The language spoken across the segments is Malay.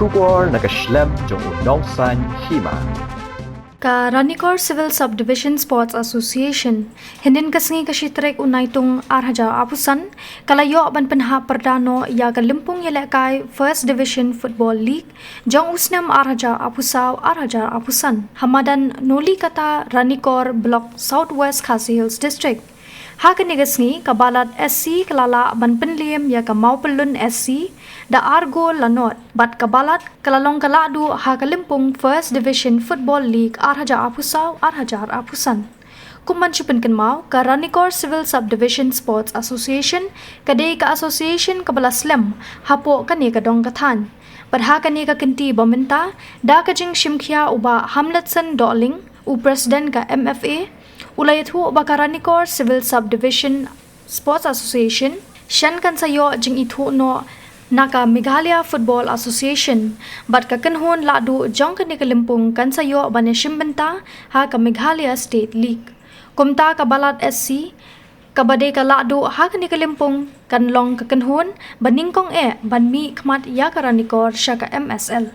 Shubor nakaslem jong unongsan hima. Ka Ranikor Civil Subdivision Sports Association hindin kasengi kasitrek unay tung arhaja apusan kalayo ban penha perdano ya kalimpung yelekai First Division Football League jong usnam arhaja apusan hamadan nuli kata Ranikor Block Southwest Khasi Hills District. Hakanigasngi kabalat SC kalala ban penliem ya ka Maupelun SC da Argo Lanot bat kabalat kalalong kaladu hakalimpung First Division Football League arhaja apusan. Kuman chupen mau ka Ranikor Civil Subdivision Sports Association kadai ka association kabala slem hapo kani ka dong kathan. Padha kani ka kinti baminta da kajing shimkhia uba Hamletson Dolling u president ka MFA ulayat hu baka Ranikor Civil Subdivision Sports Association shan kan sayo jing ithu no naka Meghalaya Football Association bat ka kanhon ladu jong kan kalimpung kan sayo bane shimbenta ha ka Meghalaya State League kumta ka balat SC kabade ka ladu ha kan kalimpung kan long ka kanhon baningkong banmi khmat ya ka Ranikor sha ka MSL.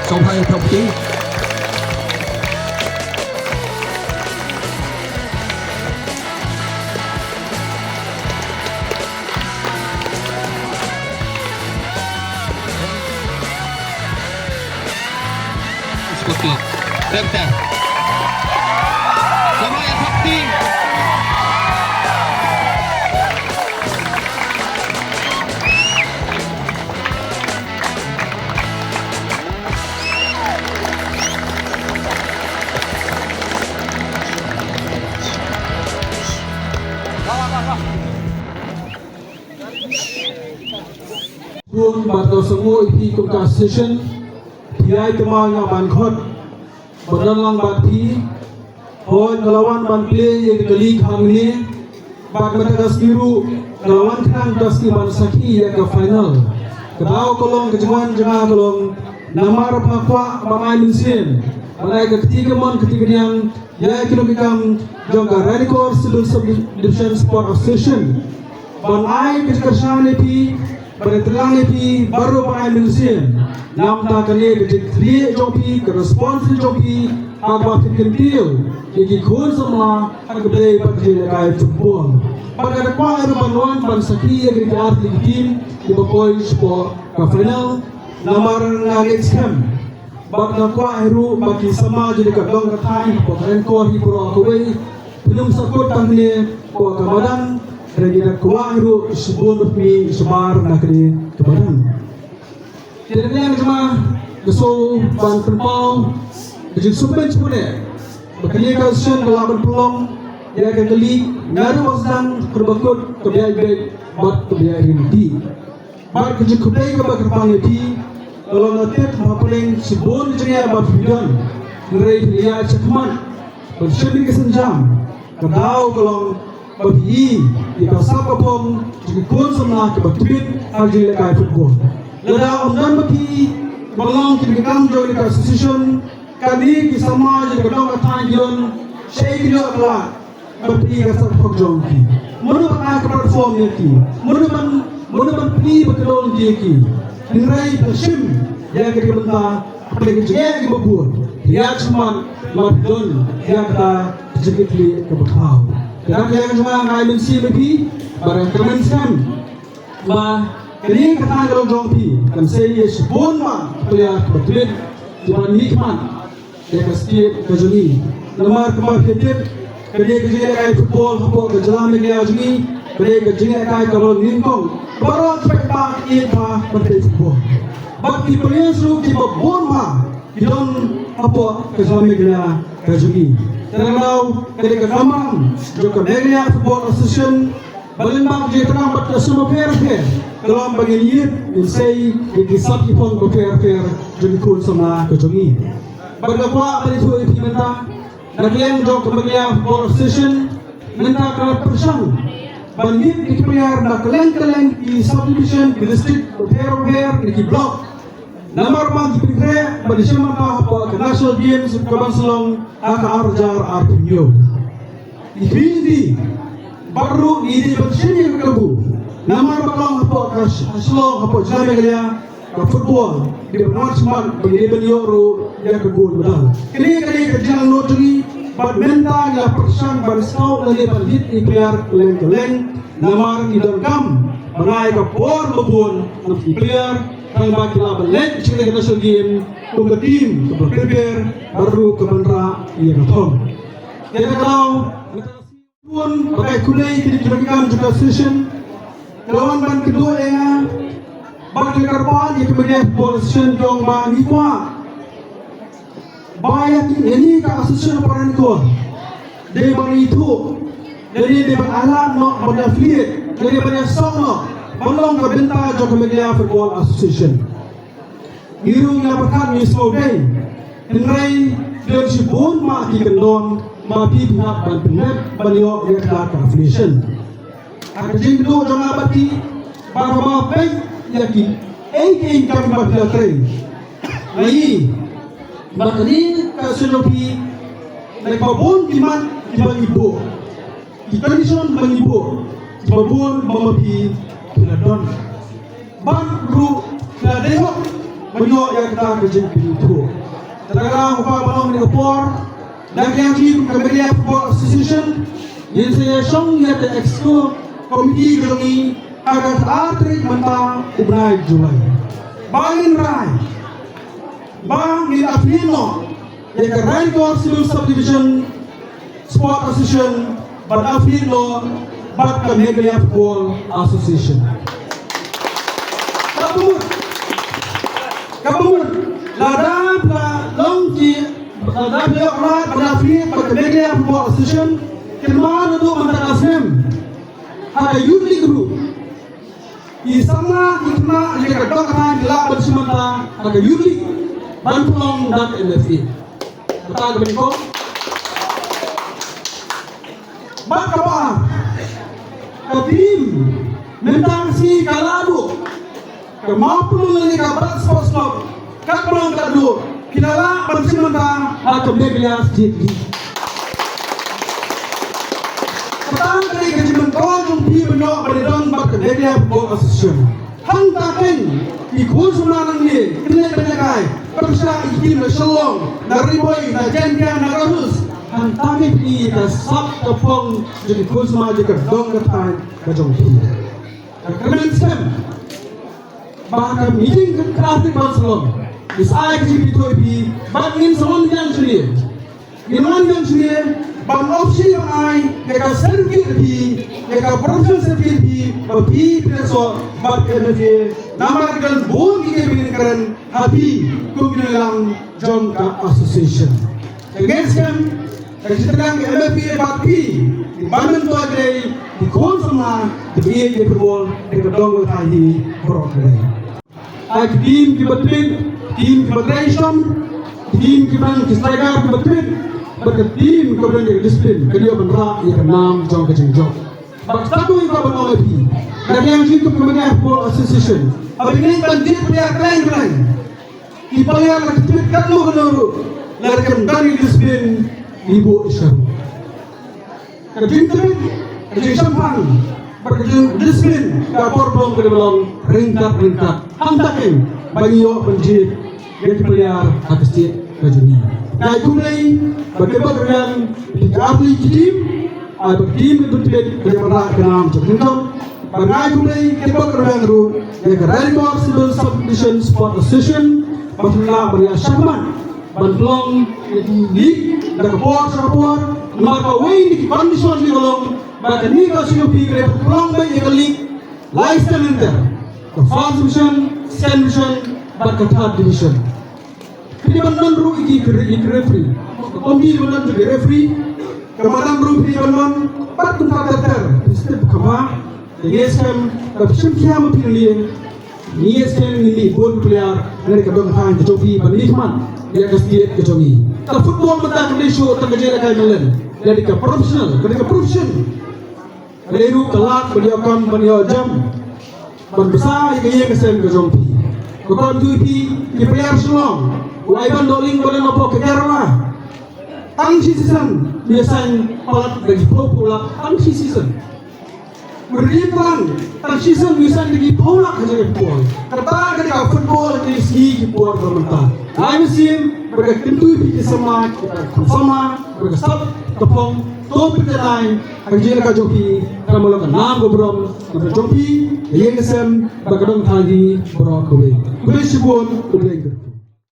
Song hai thập ký Scotland Renta Song hai thập ký Kung bato semua ipi kongka session tiai tema nga man khot badalang bati hoi kelawan ban play yang kali kami ni bag matagas biru kelawan kan taski ban saki yang ke final kedau kolong kejuan jengah kolong namar pakwa bamai minsin balai ketiga yang ya kilo bikam jongga Radical Civil Subdivision Sport Association ban ai kekerjaan itu bertelang itu baru bamai minsin nam ta kali ketiga joki keresponsif joki agak kentil jadi kun semua agak beli bagi kayak football pada depan ada panuan pansaki yang kita arti tim di bawah sport ke final nomor next game bak nakwa hero bagi sama jadi kadang katai pokren ko hi pro kuwei belum sakut tahne ko kamadan regi nakwa hero sebun pi sebar nakri kemadan jadi yang cuma geso ban terpau jadi super cepune bakali kalsium gelaban pelong ya kali ngaru wasdan berbakut kebiayaan buat kebiayaan di bar kerja kudai ke bakar di kalau nanti paling sebon jenis abad bidan ngerai dia cekman bersih kesenjam kedau kalau bagi di pasar kapong juga kun semua kebatubit harga lekai football ledau dan bagi belong kibikam jauh lekai association kali kisama jadi kedau kata jion saya tidak kelak bagi kasar pokjong ki mana pakai ke platform ki mana beli bekelon ki ngerai bersim yang kita bentang paling jaya kita buat dia cuma mabdon dia kata sedikit li kebakau dan yang cuma ngai mensi lagi barang kemensan ma kini kata kalau jongpi kan saya sebon ma dia betul cuma nikmat dia pasti kejuni nomor kemar kita kerja kayak football apa kejalan dia juni kerja kayak kalau ningkong baru cepat ia bermain football bagi players lu di bawah mah hidung apa kesamai kena kajuni terlalu ketika kamang juga media football association balimbang je terang bat semua fair dalam bagian ini insai dikisap ipon fair jadi kun sama kajuni berapa dari itu implementa nagian jok media football association minta kalau persang bandit dikepayar nak keleng di subdivision di district fair di blok nomor bagi pikir pada siapa apa ke national games kaban selong akan arjar artunyo ini baru ini bersih ke kebu nomor bakal apa ke selong apa jalan dia ke football di benar sempat bagi beliau dia ke gol medal kini kerjaan notri badminton ya persan barisau lagi bandit ikhtiar keleng nomor idon kam menai ke por bebun ikhtiar yang bagi laban lek kita national game untuk tim prepare baru ke bandara ia ketong kita tahu pun pakai kulai kita juga session lawan ban kedua ya bagi karpan yang kemudian position jong bagi kuat bayar ini ke asosiasi peran itu dari bagi itu dari alat no pada affiliate dari pada song no belum ke benta jok media football association irung yang pekan ni slogai ngerai dari sibun ma ki kendon ma pi pihak dan penet beliau yang ke affiliation ada jing itu jangan abadi bahwa baik yakin income bagi train lagi makni kasunopi lekobun iman ibu di tradition mengibu babun mamapi pinadon baru ladeo banyo yang kita kerja itu terkadang upah malam di kapor dan yang di kemudian football association yang saya song ya the exco komiti kami agar atrik mentang ubnai julai bangin rai bang di Afino yang ke Radical Civil Subdivision Sport Association but Afino but ke Media Football Association kabur ladap la longki ladap la rat pada Afino but ke Media Football Association kemana tu antara asem ada unit group isama ikna yang kedua kan gelap bersemata ada unit Bantuan dan MFA. Betul betul. Bak apa? Kadim mentang si kaladu. Kemampuan ini kabar sports club. Kak belum kadu. Kinala bersementara atau media jadi. Pertama kali kejiman kau di benok berdong bak media football association. Hang taken ikut semanang ni kena berjagai. Persa ikim selong dari boy na jenjang na karus. Hang taken di kasap kepong jadi ikut semua jika dong ketai kajong pi. Kerana sem. Bahkan meeting kreatif Barcelona. Isai kecil itu ibi, bagin salon yang sendiri, gimana yang sendiri, bang opsi yang ai, mereka servis ibi, mereka profesional servis ibi, ibi preso, bang energi, nama dengan bon kita begini keren, habi, kumpulan John Association. Kemudian, kecerdasan MFP bagi, bangun tu ada, di konsumlah, di football, di kedong lagi berokey. Ai tim kebetulan. Tim federation, tim kibang striker kebetulan, berketim kemudian jadi disiplin, kedua benar yang enam jauh kejengjok. Satu yang kau benar lebih, dari yang itu kemudian football association. Abang ini banjir player lain. Di player lagi kan lu kenuru, lagi kembali disiplin ibu isyarat. Kejengjok, kejengjok berkejengjok disiplin, kapor belum kedua ringkat. Hantakin bagi yo banjir. Yang dipelihara atas dia kajuni. Nah, itu mulai bagaimana dengan ahli tim, atau tim itu tidak bagaimana kenam jadikan. Bagaimana itu mulai bagaimana dengan ru yang Rainbow Civil Subdivision Sport Association, bagaimana beriak syaman, bantuan di kapor, maka wain di kondisi di kolong, maka ni kalau pi kerja pulang bayi kali, lifestyle enter, the first division, second division. Bakat third division. Ini benar ru iki referee. Kompi benar jadi referee. Kemarin ru ini benar. Pat tentang ter. Istri kama. Yes kapsim kiam pilih. Yes ini bol player dari kedong hang kecoki bernikmat. Dia kasih kecoki. Kalau football betul Malaysia terkejar kayak melen. Dari ke profesional, dari ke profesional. Dari ru kelak beliau jam. Berbesar yang kesem kecoki. Bukan tu di player selong, Ivan Doling boleh nopo kejarlah. Tangsi season biasanya palat bagi pulak tangsi season. Berlipat tangsi season biasanya bagi pulak saja football. Kertas ketika football di segi football bermental. Musim berkentu di sama berkesap tepung top berjalan kerja kajoki kalau melakukan enam gobrom kajoki yang kesem berkedong tadi berokok. Kulit sibun kulit.